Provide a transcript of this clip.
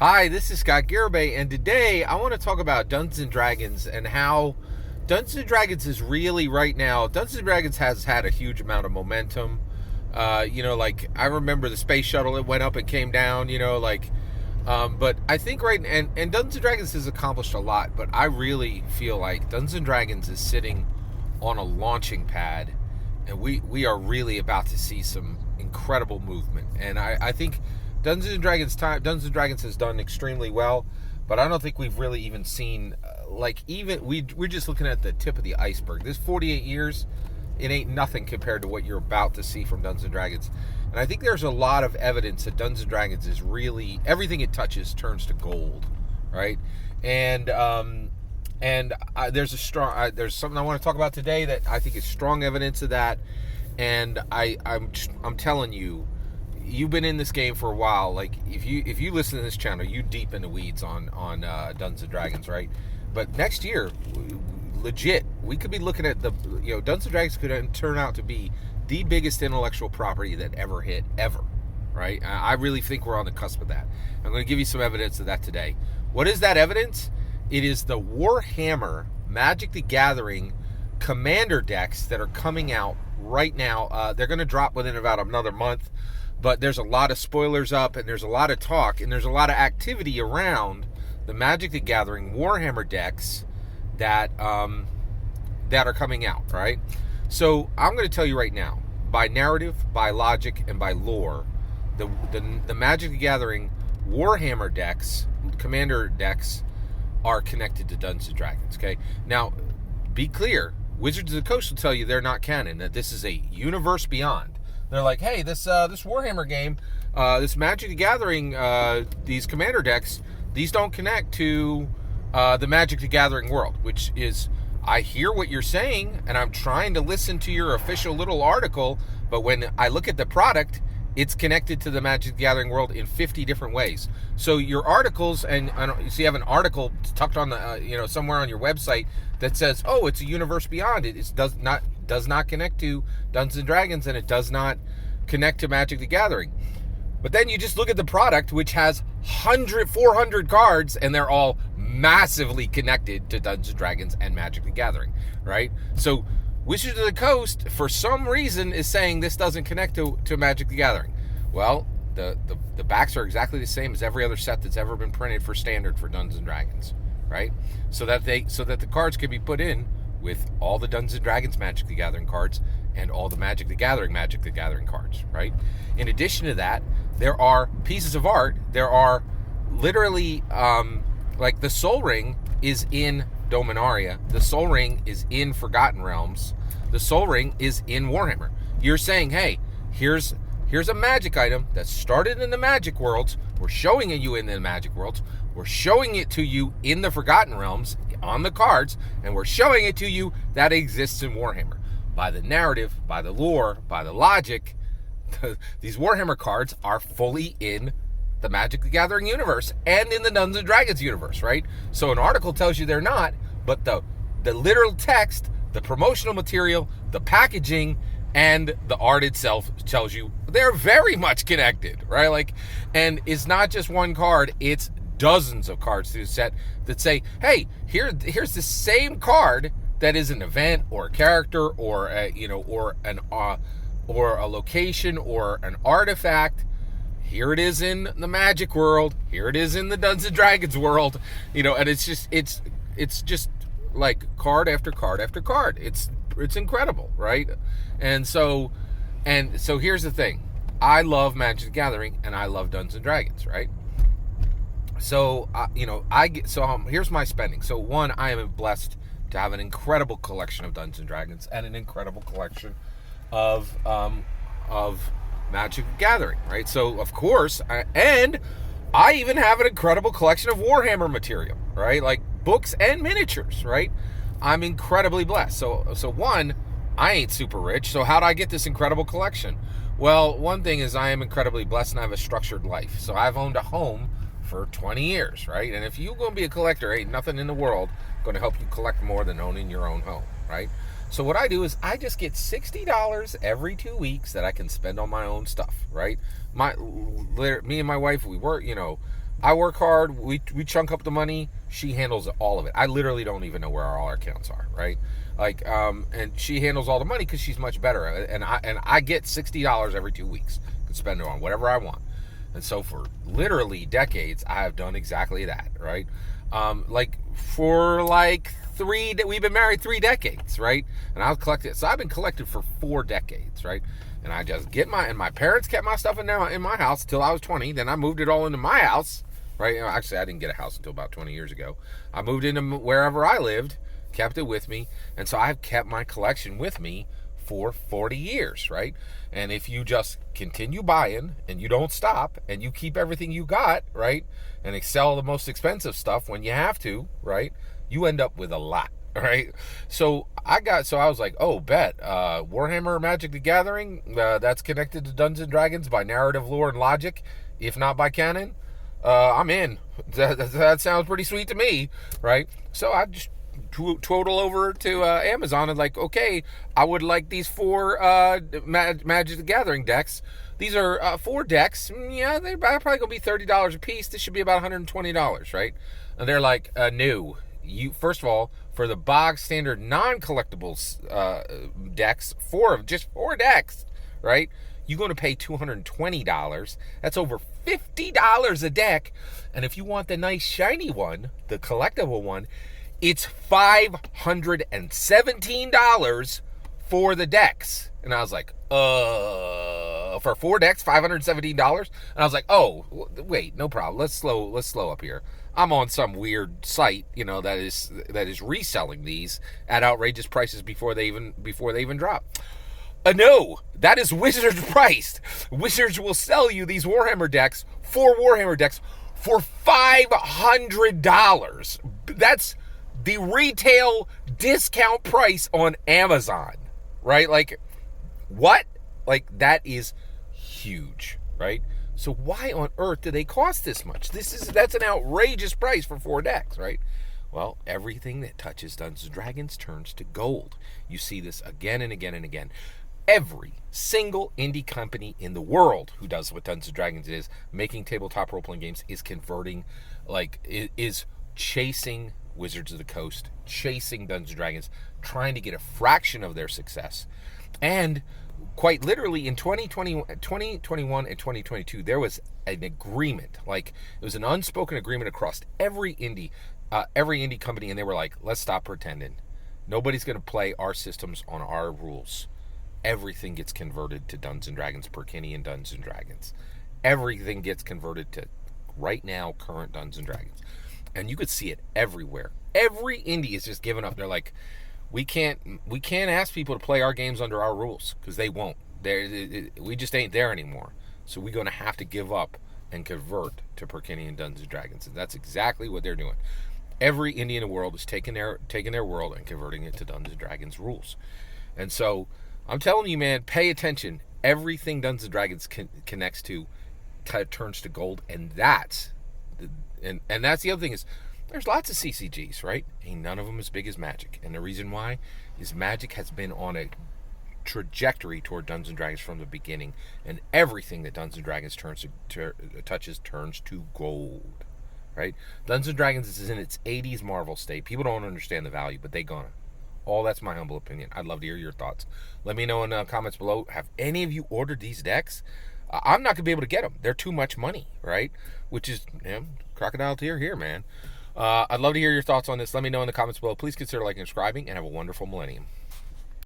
Hi, this is Scott Garibay, and today I want to talk about Dungeons and Dragons and how Dungeons and Dragons is really right now. Dungeons and Dragons has had a huge amount of momentum. Like I remember the space shuttle, it went up and came down. But I think and Dungeons and Dragons has accomplished a lot. But I really feel like Dungeons and Dragons is sitting on a launching pad, and we are really about to see some incredible movement. And I think Dungeons and Dragons has done extremely well, but I don't think we've really even seen we're just looking at the tip of the iceberg. This 48 years, it ain't nothing compared to what you're about to see from Dungeons and Dragons. And I think there's a lot of evidence that Dungeons and Dragons is really everything it touches turns to gold, right? And there's something I want to talk about today that I think is strong evidence of that. And I'm telling you, you've been in this game for a while. Like if you listen to this channel, you deep in the weeds on Dungeons and Dragons, right? But next year, legit, we could be looking at Dungeons and Dragons could turn out to be the biggest intellectual property that ever hit ever, right? I really think we're on the cusp of that. I'm going to give you some evidence of that today. What is that evidence? It is the Warhammer Magic the Gathering commander decks that are coming out right now. They're going to drop within about another month. But there's a lot of spoilers up, and there's a lot of talk, and there's a lot of activity around the Magic the Gathering Warhammer decks that are coming out, right? So I'm going to tell you right now, by narrative, by logic, and by lore, the Magic the Gathering Warhammer decks, commander decks, are connected to Dungeons and Dragons. Okay, now be clear, Wizards of the Coast will tell you they're not canon, that this is a universe beyond. They're like, hey, this Warhammer game, this Magic the Gathering, these commander decks, these don't connect to the Magic the Gathering world, which is, I hear what you're saying, and I'm trying to listen to your official little article, but when I look at the product, it's connected to the Magic the Gathering world in 50 different ways. So your articles, and you have an article tucked on the, somewhere on your website that says, oh, it's a universe beyond. It does not connect to Dungeons and Dragons, and it does not connect to Magic the Gathering. But then you just look at the product, which has 400 cards, and they're all massively connected to Dungeons and Dragons and Magic the Gathering, right? So Wizards of the Coast, for some reason, is saying this doesn't connect to Magic the Gathering. Well, the backs are exactly the same as every other set that's ever been printed for standard for Dungeons and Dragons, right? So that the cards can be put in with all the Dungeons and Dragons Magic the Gathering cards and all the Magic the Gathering cards, right? In addition to that, there are pieces of art. There are literally, like the Soul Ring is in Dominaria. The Soul Ring is in Forgotten Realms. The Soul Ring is in Warhammer. You're saying, hey, here's a magic item that started in the magic worlds. We're showing it you in the magic worlds. We're showing it to you in the Forgotten Realms on the cards, and we're showing it to you that exists in Warhammer. By the narrative, by the lore, by the logic, these Warhammer cards are fully in the Magic the Gathering universe and in the Dungeons and Dragons universe, right? So an article tells you they're not, but the literal text, the promotional material, the packaging, and the art itself tells you they're very much connected, right? And it's not just one card, it's dozens of cards through the set that say, hey, here's the same card that is an event or a character or a location or an artifact. Here it is in the Magic world. Here it is in the Dungeons and Dragons world. And it's just like card after card after card. It's incredible, right? And so here's the thing. I love Magic the Gathering and I love Dungeons and Dragons, right? So here's my spending. So one, I am blessed to have an incredible collection of Dungeons and Dragons and an incredible collection of Magic the Gathering, right? So of course, I even have an incredible collection of Warhammer material, right? Like books and miniatures, right? I'm incredibly blessed. So one, I ain't super rich. So how do I get this incredible collection? Well, one thing is I am incredibly blessed and I have a structured life. So I've owned a home for 20 years, right? And if you're going to be a collector, ain't nothing in the world going to help you collect more than owning your own home, right? So what I do is I just get $60 every 2 weeks that I can spend on my own stuff, right? Me and my wife, we work, I work hard. We chunk up the money. She handles all of it. I literally don't even know where all our accounts are, right? Like, and she handles all the money because she's much better. And I get $60 every 2 weeks. I can spend it on whatever I want. And so for literally decades, I have done exactly that, right? Like for like we've been married 3 decades, right? And I've collected, so I've been collected for 4 decades, right? And I just get and my parents kept my stuff in my house until I was 20. Then I moved it all into my house, right? You know, actually, I didn't get a house until about 20 years ago. I moved into wherever I lived, kept it with me. And so I've kept my collection with me for 40 years, right? And if you just continue buying and you don't stop and you keep everything you got, right? And sell the most expensive stuff when you have to, right? You end up with a lot, right? So I was like, oh, bet. Warhammer Magic the Gathering, that's connected to Dungeons and Dragons by narrative, lore, and logic, if not by canon. I'm in. That sounds pretty sweet to me, right? So I just total over to Amazon and like, okay, I would like these 4 Magic the Gathering decks. These are 4 decks. Yeah, they're probably gonna be $30 a piece. This should be about $120, right? And they're like, no. You first of all, for the bog standard non-collectibles decks, 4 decks, right? You're going to pay $220. That's over $50 a deck. And if you want the nice shiny one, the collectible one, it's $517 for the decks. And I was like, for 4 decks, $517? And I was like, oh, wait, no problem. Let's slow up here. I'm on some weird site, you know, that is reselling these at outrageous prices before they even drop. No, that is Wizards priced. Wizards will sell you these Warhammer decks for $500. That's the retail discount price on Amazon, right? Like, what? Like, that is huge, right? So why on earth do they cost this much? That's an outrageous price for 4 decks, right? Well, everything that touches Dungeons & Dragons turns to gold. You see this again and again and again. Every single indie company in the world who does what Dungeons & Dragons is, making tabletop role-playing games, is converting, is chasing Wizards of the Coast, chasing Dungeons & Dragons, trying to get a fraction of their success. And quite literally in 2021 and 2022, there was an agreement. Like, it was an unspoken agreement across every indie company, and they were like, let's stop pretending. Nobody's going to play our systems on our rules. Everything gets converted to Dungeons & Dragons, Perkinian Dungeons & Dragons. Everything gets converted to, right now, current Dungeons & Dragons. And you could see it everywhere. Every indie is just giving up. They're like, we can't ask people to play our games under our rules, because they won't. We just ain't there anymore. So we're going to have to give up and convert to Perkinian Dungeons & Dragons. And that's exactly what they're doing. Every indie in the world is taking their world and converting it to Dungeons & Dragons rules. And so I'm telling you, man, pay attention. Everything Dungeons & Dragons connects to turns to gold, and that's the other thing is, there's lots of CCGs, right? Ain't none of them as big as Magic. And the reason why is Magic has been on a trajectory toward Dungeons & Dragons from the beginning, and everything that Dungeons & Dragons touches turns to gold, right? Dungeons & Dragons is in its 80s Marvel state. People don't understand the value, but they gonna. All that's my humble opinion. I'd love to hear your thoughts. Let me know in the comments below. Have any of you ordered these decks? I'm not going to be able to get them. They're too much money, right? Which is, crocodile tear here, man. I'd love to hear your thoughts on this. Let me know in the comments below. Please consider liking and subscribing, and have a wonderful millennium.